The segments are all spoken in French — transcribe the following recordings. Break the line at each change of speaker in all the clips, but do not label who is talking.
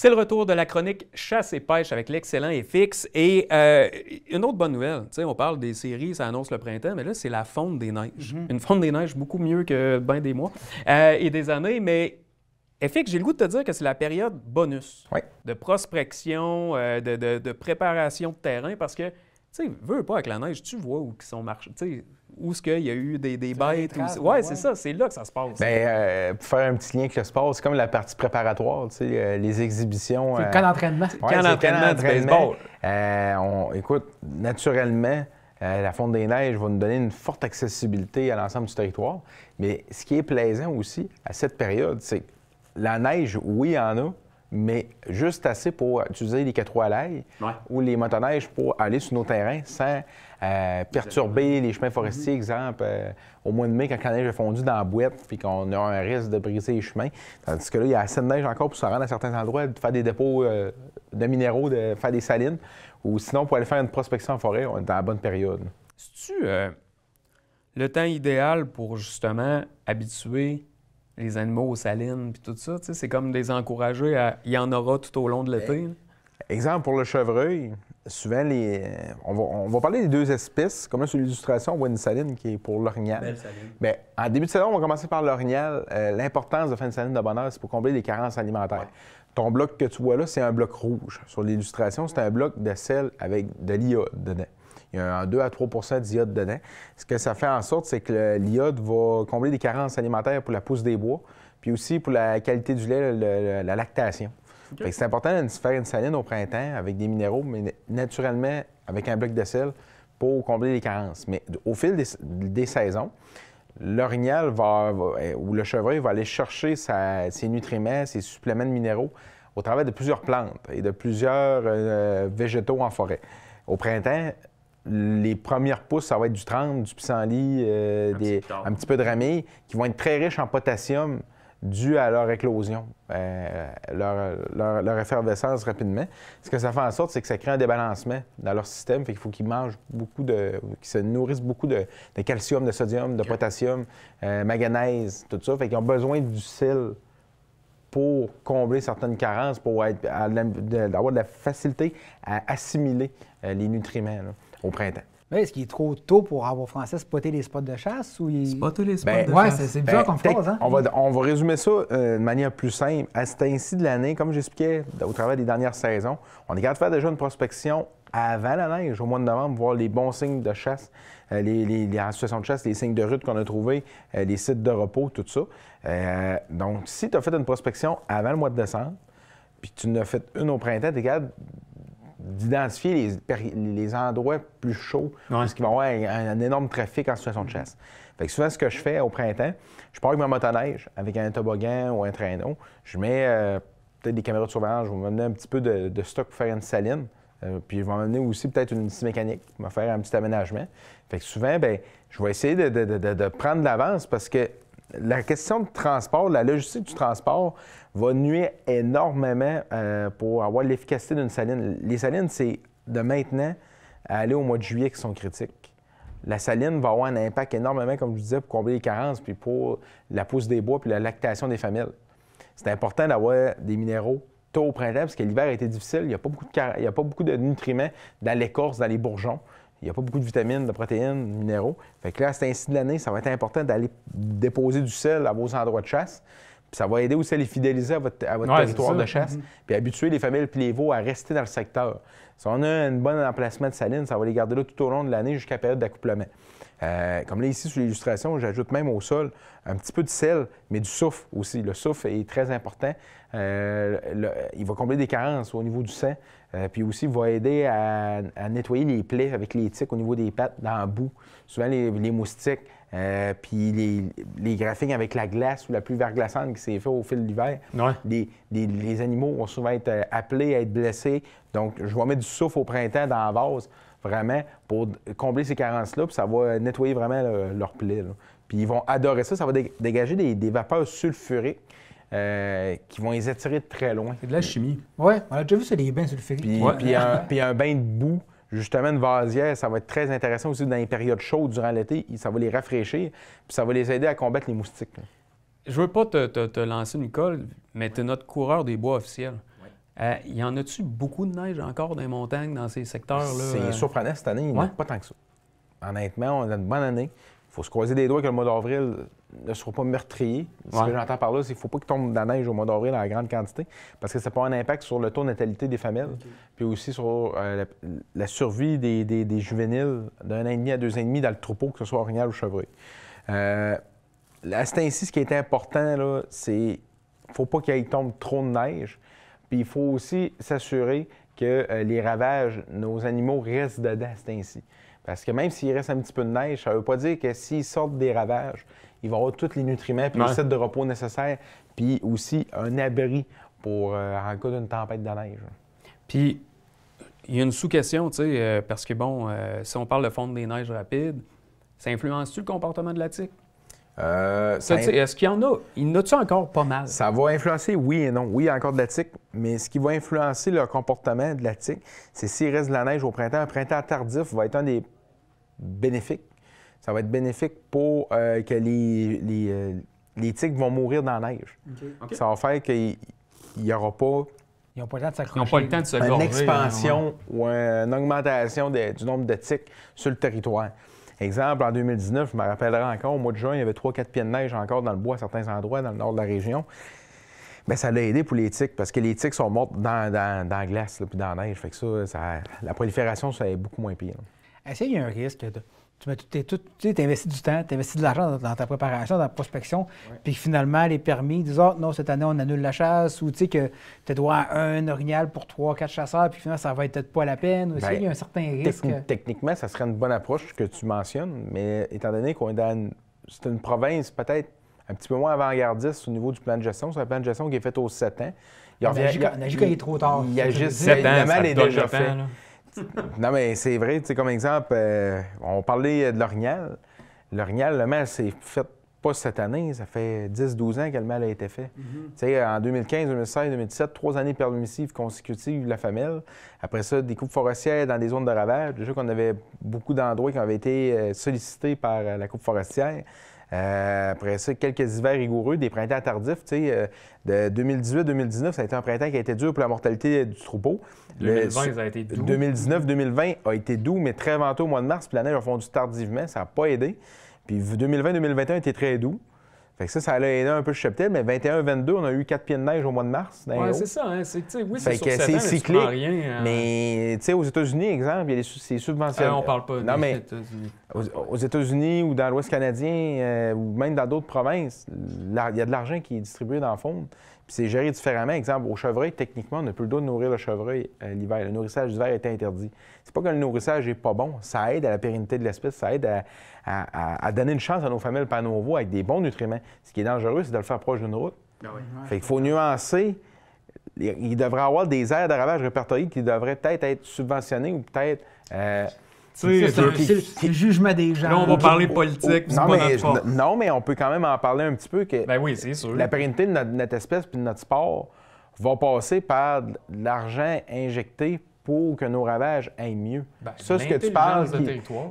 C'est le retour de la chronique Chasse et pêche avec l'excellent FX. Et une autre bonne nouvelle, tu sais, on parle des séries, ça annonce le printemps, mais là, c'est la fonte des neiges. Une fonte des neiges beaucoup mieux que bien des mois et des années, mais FX, j'ai le goût de te dire que c'est la période bonus de prospection, de préparation de terrain, parce que, tu sais, veux pas avec la neige, tu vois où ils sont marchés, tu sais, où est-ce qu'il y a eu des bêtes. Ouais, c'est ça, c'est là que ça se passe.
Bien, pour faire un petit lien avec le sport, c'est comme la partie préparatoire, tu sais, les exhibitions.
C'est le camp d'entraînement.
Ouais,
camp d'entraînement du baseball.
Écoute, naturellement, la fonte des neiges va nous donner une forte accessibilité à l'ensemble du territoire. Mais ce qui est plaisant aussi à cette période, c'est que la neige, oui, il y en a, mais juste assez pour utiliser les 4 roues à l'ail ou les motoneiges pour aller sur nos terrains sans perturber les chemins forestiers, exemple, au mois de mai, quand la neige est fondue dans la boîte puis qu'on a un risque de briser les chemins. Tandis que là, il y a assez de neige encore pour se rendre à certains endroits, de faire des dépôts de minéraux, de faire des salines, ou sinon, pour aller faire une prospection en forêt, on est dans la bonne période.
C'est-tu le temps idéal pour justement habituer les animaux aux salines puis tout ça? C'est comme des encourager à... Il y en aura tout au long de l'été.
Exemple, pour le chevreuil, souvent, on va parler des 2 espèces. Comme là, sur l'illustration, on voit une saline qui est pour l'orignal.
Belle saline.
Bien, en début de saison, on va commencer par l'orignal. L'importance de faire une saline de bonheur, c'est pour combler les carences alimentaires. Ton bloc que tu vois là, c'est un bloc rouge. Sur l'illustration, c'est un bloc de sel avec de l'iode dedans. Il y a un 2 à 3 d'iode dedans. Ce que ça fait en sorte, c'est que l'iode va combler des carences alimentaires pour la pousse des bois, puis aussi pour la qualité du lait, la lactation. Fait que c'est important de faire une saline au printemps avec des minéraux, mais naturellement avec un bloc de sel pour combler les carences. Mais au fil des saisons, l'orignal ou le chevreuil va aller chercher ses nutriments, ses suppléments de minéraux au travers de plusieurs plantes et de plusieurs végétaux en forêt. Au printemps, les premières pousses, ça va être du 30, du pissenlit, un petit peu de ramille, qui vont être très riches en potassium dû à leur éclosion, leur effervescence rapidement. Ce que ça fait en sorte, c'est que ça crée un débalancement dans leur système. Fait qu'il faut qu'ils mangent qu'ils se nourrissent beaucoup de calcium, de sodium, de potassium, manganèse, tout ça. Fait qu'ils ont besoin du sel pour combler certaines carences, pour avoir de la facilité à assimiler les nutriments là, au printemps.
Mais est-ce qu'il est trop tôt pour avoir français spotter les spots de chasse? Ou
Spotter les spots de
ouais,
chasse?
c'est bizarre comme phrase, hein?
On va résumer ça de manière plus simple. À cet ainsi de l'année, comme j'expliquais au travers des dernières saisons, on est capable de faire déjà une prospection avant la neige, au mois de novembre, voir les bons signes de chasse, en situation de chasse, les signes de rut qu'on a trouvés, les sites de repos, tout ça. Donc, si tu as fait une prospection avant le mois de décembre, puis tu en as fait une au printemps, tu es capable d'identifier les endroits plus chauds parce qu'il va y avoir un énorme trafic en situation de chasse. Fait que souvent, ce que je fais au printemps, je pars avec ma motoneige, avec un toboggan ou un traîneau. Je mets peut-être des caméras de surveillance, je vais m'amener un petit peu de stock pour faire une saline. Puis je vais m'amener aussi peut-être une scie mécanique, je vais faire un petit aménagement. Fait que souvent, bien, je vais essayer de prendre de l'avance parce que la question de transport, la logistique du transport va nuire énormément pour avoir l'efficacité d'une saline. Les salines, c'est de maintenant à aller au mois de juillet qui sont critiques. La saline va avoir un impact énormément, comme je disais, pour combler les carences, puis pour la pousse des bois, puis la lactation des femelles. C'est important d'avoir des minéraux tôt au printemps, parce que l'hiver a été difficile. Il n'y a pas beaucoup de nutriments dans l'écorce, dans les bourgeons. Il n'y a pas beaucoup de vitamines, de protéines, de minéraux. Fait que là, à cet ainsi de l'année, ça va être important d'aller déposer du sel à vos endroits de chasse. Puis ça va aider aussi à les fidéliser à votre territoire de chasse, puis habituer les familles et les veaux à rester dans le secteur. Si on a un bon emplacement de saline, ça va les garder là tout au long de l'année jusqu'à la période d'accouplement. Comme là, ici, sur l'illustration, j'ajoute même au sol un petit peu de sel, mais du soufre aussi. Le soufre est très important. Il va combler des carences au niveau du sang, puis aussi, il va aider à nettoyer les plaies avec les tiques au niveau des pattes, dans le bout. Souvent, les moustiques, puis les graphiques avec la glace ou la pluie verglaçante qui s'est fait au fil de l'hiver. Les animaux vont souvent être appelés à être blessés. Donc, je vais mettre du soufre au printemps dans la vase, vraiment, pour combler ces carences-là, puis ça va nettoyer vraiment leurs plaies. Là. Puis ils vont adorer ça. Ça va dégager des vapeurs sulfuriques qui vont les attirer de très loin.
C'est de la chimie.
Oui, on a déjà vu, c'est des bains sulfuriques.
Puis un bain de boue, justement, une vasière, ça va être très intéressant aussi dans les périodes chaudes durant l'été. Ça va les rafraîchir, puis ça va les aider à combattre les moustiques. Là.
Je veux pas te lancer une colle, mais tu es notre coureur des bois officiel. Y en a-tu beaucoup de neige encore dans les montagnes, dans ces secteurs-là?
C'est surprenant cette année, il n'y en a pas tant que ça. Honnêtement, on a une bonne année. Il faut se croiser les doigts que le mois d'avril ne sera pas meurtrier. Ce que j'entends par là, c'est qu'il ne faut pas qu'il tombe de la neige au mois d'avril en grande quantité, parce que ça peut avoir un impact sur le taux de natalité des femelles, puis aussi sur la survie des juvéniles d'1 an et demi à 2 ans et demi dans le troupeau, que ce soit orignal ou chevreuil. À ce temps-ci, ce qui est important, là, c'est qu'il ne faut pas qu'il tombe trop de neige, puis il faut aussi s'assurer que les ravages, nos animaux restent dedans à ce temps-ci. Parce que même s'il reste un petit peu de neige, ça ne veut pas dire que s'ils sortent des ravages, ils vont avoir tous les nutriments puis les sites de repos nécessaires, puis aussi un abri pour en cas d'une tempête de neige.
Puis, il y a une sous-question, tu sais, parce que, bon, si on parle de fonte des neiges rapides, ça influence-tu le comportement de la tique? Est-ce qu'il y en a? Il y en a-tu encore pas mal?
Ça va influencer, oui et non. Oui, il y a encore de la tique, mais ce qui va influencer le comportement de la tique, c'est s'il reste de la neige au printemps. Un printemps tardif va être un des bénéfiques. Ça va être bénéfique pour que les tiques vont mourir dans la neige. Okay. Ça va faire qu'il n'y aura pas...
Ils n'ont pas le temps de s'accrocher.
Ils n'ont pas le temps de se
une expansion ou une augmentation du nombre de tiques sur le territoire. Exemple, en 2019, je me rappellerai encore, au mois de juin, il y avait 3-4 pieds de neige encore dans le bois à certains endroits, dans le nord de la région. Bien, ça l'a aidé pour les tiques, parce que les tiques sont mortes dans la glace puis dans la neige. Fait que ça la prolifération, ça est beaucoup moins pire.
Est-ce qu'il y a un risque de... Tu investis du temps, tu investis de l'argent dans ta préparation, dans la prospection, puis finalement, les permis disent « Ah, non, cette année, on annule la chasse » ou tu sais que tu dois un orignal pour 3-4 chasseurs, puis finalement, ça va être peut-être pas la peine. Bien, il y a un certain risque.
Techniquement, ça serait une bonne approche que tu mentionnes, mais étant donné qu'on est dans c'est une province peut-être un petit peu moins avant-gardiste au niveau du plan de gestion, c'est un plan de gestion qui est fait aux 7 ans.
On agit quand il est trop tard.
Il agit
7 ans,
le mal est déjà
fait.
fait. Non, mais c'est vrai, tu sais, comme exemple, on parlait de l'orignal. L'orignal, le mal s'est fait pas cette année, ça fait 10-12 ans que le mal a été fait. Tu sais, en 2015, 2016, 2017, 3 années permissives consécutives de la femelle. Après ça, des coupes forestières dans des zones de ravage. Déjà qu'on avait beaucoup d'endroits qui avaient été sollicités par la coupe forestière. Après ça, quelques hivers rigoureux, des printemps tardifs. Tu sais, de 2018-2019, ça a été un printemps qui a été dur pour la mortalité du troupeau.
2020, ça a été doux.
2019-2020 a été doux, mais très venteux au mois de mars, puis la neige a fondu tardivement, ça n'a pas aidé. Puis 2020-2021 a été très doux. Fait que ça a aidé un peu le cheptel, mais 21-22, on a eu 4 pieds de neige au mois de mars.
Oui, c'est ça. Hein? Oui, c'est
sur
7 ans,
cyclique.
Rien,
mais tu sais, aux États-Unis, exemple, il y a des subventions.
On parle pas
des États-Unis. Aux États-Unis ou dans l'Ouest canadien, ou même dans d'autres provinces, il y a de l'argent qui est distribué dans le fond. Puis c'est géré différemment. Exemple, au chevreuil, techniquement, on n'a plus le droit de nourrir le chevreuil l'hiver. Le nourrissage d'hiver est interdit. C'est pas que le nourrissage n'est pas bon. Ça aide à la pérennité de l'espèce. Ça aide à donner une chance à nos familles et à nos veaux avec des bons nutriments. Ce qui est dangereux, c'est de le faire proche d'une route. Fait qu'il faut nuancer. Il devrait y avoir des aires de ravage répertoriées qui devraient peut-être être subventionnées ou peut-être...
c'est le jugement des gens.
Là, on va parler politique.
Non, mais on peut quand même en parler un petit peu. Que
ben oui, c'est sûr.
La pérennité de notre espèce et de notre sport va passer par de l'argent injecté pour que nos ravages aillent mieux.
Ce que tu parles,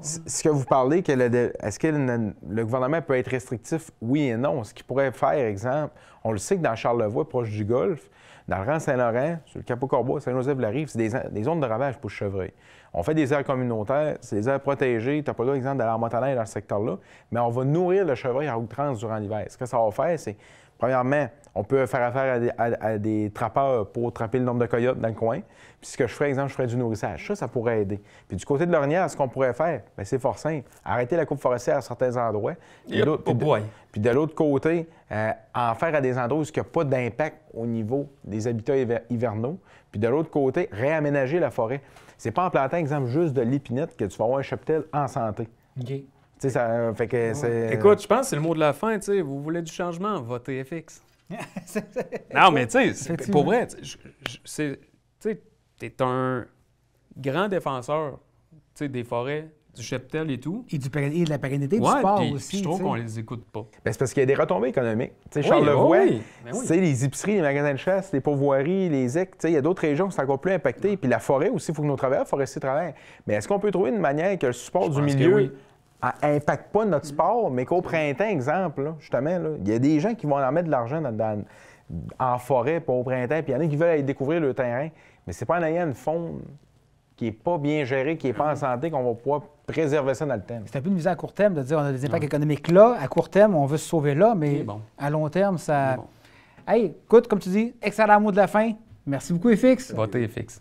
ce que vous parlez, est-ce que le gouvernement peut être restrictif? Oui et non. Ce qu'il pourrait faire, exemple, on le sait que dans Charlevoix, proche du Golfe, dans le rang Saint-Laurent, sur le Capot-Corbois, Saint-Joseph-la-Rive, c'est des zones de ravage pour le chevreuil. On fait des aires communautaires, c'est des aires protégées. Tu n'as pas le droit, exemple, d'aller en montagne dans ce secteur-là, mais on va nourrir le chevreuil à outrance durant l'hiver. Ce que ça va faire, c'est, premièrement, on peut faire affaire à des trappeurs pour trapper le nombre de coyotes dans le coin. Puis ce que je ferais, exemple, je ferais du nourrissage. Ça pourrait aider. Puis du côté de l'orignal, ce qu'on pourrait faire, bien, c'est fort simple. Arrêter la coupe forestière à certains endroits. Puis de l'autre côté, en faire à des endroits où il n'y a pas d'impact au niveau des habitats hivernaux. Puis de l'autre côté, réaménager la forêt. C'est pas en plantant, exemple, juste de l'épinette que tu vas avoir un cheptel en santé.
OK.
Ça fait que c'est...
Écoute, je pense que c'est le mot de la fin. T'sais, vous voulez du changement, votez FX. Non, mais tu sais, pour vrai, tu es un grand défenseur des forêts, du cheptel et tout.
Et de la pérennité du sport aussi.
Je trouve qu'on les écoute pas.
Bien, c'est parce qu'il y a des retombées économiques. Tu sais, Charlevoix, les épiceries, les magasins de chasse, les pourvoiries, les EC, il y a d'autres régions qui sont encore plus impactées. Puis la forêt aussi, il faut que nos travailleurs forestiers travaillent. Mais est-ce qu'on peut trouver une manière que le support du milieu n'impacte pas notre sport, mais qu'au printemps, exemple, là, justement, il y a des gens qui vont en mettre de l'argent dans en forêt, pas au printemps, puis il y en a qui veulent aller découvrir le terrain, mais c'est pas en ayant une faune qui n'est pas bien gérée, qui n'est pas en santé, qu'on va pouvoir préserver ça dans le temps.
C'est un peu une vision à court terme de dire on a des impacts économiques là, à court terme, on veut se sauver là, mais à long terme, ça... Hey, écoute, comme tu dis, excellent mot de la fin. Merci beaucoup, FX.
Votez FX.